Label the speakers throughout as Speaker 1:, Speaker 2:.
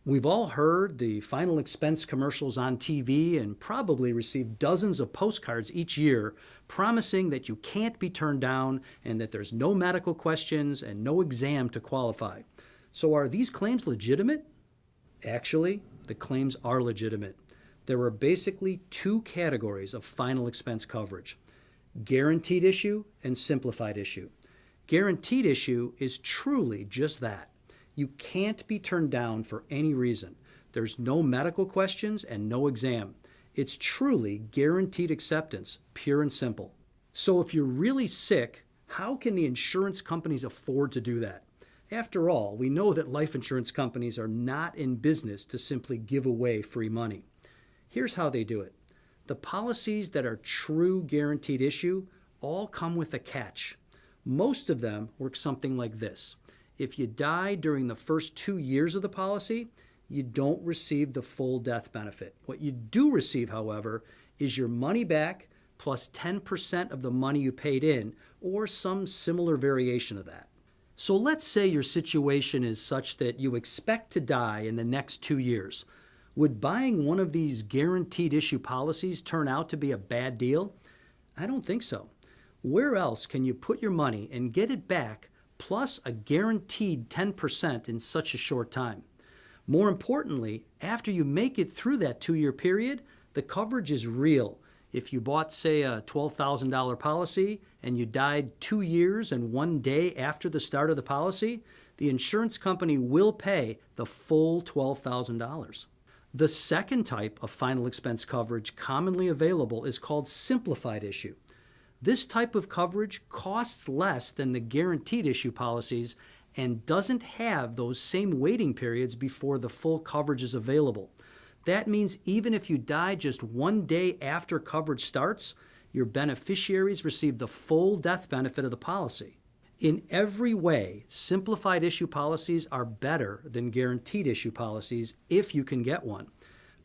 Speaker 1: We've all heard the final expense commercials on TV and probably received dozens of postcards each year promising that you can't be turned down and that there's no medical questions and no exam to qualify. So are these claims legitimate? Actually, the claims are legitimate. There are basically two categories of final expense coverage: guaranteed issue and simplified issue. Guaranteed issue is truly just that. You can't be turned down for any reason. There's no medical questions and no exam. It's truly guaranteed acceptance, pure and simple. So if you're really sick, how can the insurance companies afford to do that? After all, we know that life insurance companies are not in business to simply give away free money. Here's how they do it. The policies that are true guaranteed issue all come with a catch. Most of them work something like this. If you die during the first 2 years of the policy, you don't receive the full death benefit. What you do receive, however, is your money back plus 10% of the money you paid in, or some similar variation of that. So let's say your situation is such that you expect to die in the next 2 years. Would buying one of these guaranteed issue policies turn out to be a bad deal? I don't think so. Where else can you put your money and get it back plus a guaranteed 10% in such a short time? More importantly, after you make it through that 2-year period, the coverage is real. If you bought, say, a $12,000 policy and you died 2 years and 1 day after the start of the policy, the insurance company will pay the full $12,000. The second type of final expense coverage commonly available is called simplified issue. This type of coverage costs less than the guaranteed issue policies and doesn't have those same waiting periods before the full coverage is available. That means even if you die just 1 day after coverage starts, your beneficiaries receive the full death benefit of the policy. In every way, simplified issue policies are better than guaranteed issue policies if you can get one.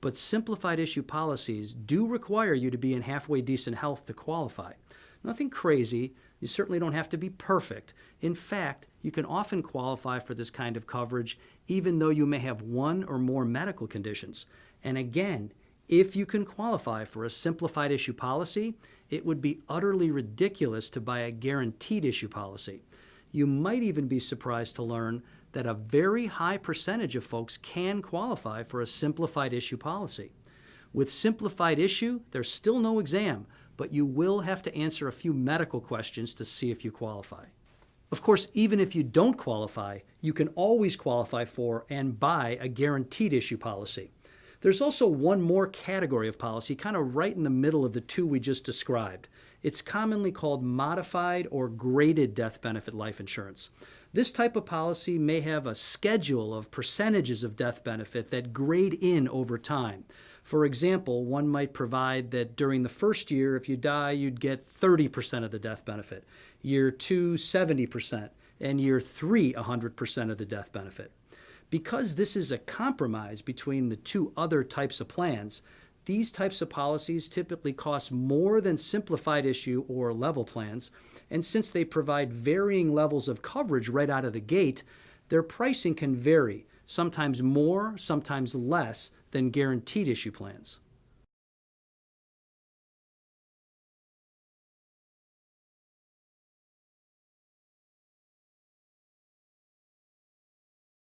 Speaker 1: But simplified issue policies do require you to be in halfway decent health to qualify. Nothing crazy. You certainly don't have to be perfect. In fact, you can often qualify for this kind of coverage even though you may have one or more medical conditions. And again, if you can qualify for a simplified issue policy, it would be utterly ridiculous to buy a guaranteed issue policy. You might even be surprised to learn that a very high percentage of folks can qualify for a simplified issue policy. With simplified issue, there's still no exam, but you will have to answer a few medical questions to see if you qualify. Of course, even if you don't qualify, you can always qualify for and buy a guaranteed issue policy. There's also one more category of policy, kind of right in the middle of the two we just described. It's commonly called modified or graded death benefit life insurance. This type of policy may have a schedule of percentages of death benefit that grade in over time. For example, one might provide that during the first year, if you die, you'd get 30% of the death benefit. Year 2, 70%, and year 3, 100% of the death benefit. Because this is a compromise between the two other types of plans, these types of policies typically cost more than simplified issue or level plans, and since they provide varying levels of coverage right out of the gate, their pricing can vary, sometimes more, sometimes less than guaranteed issue plans.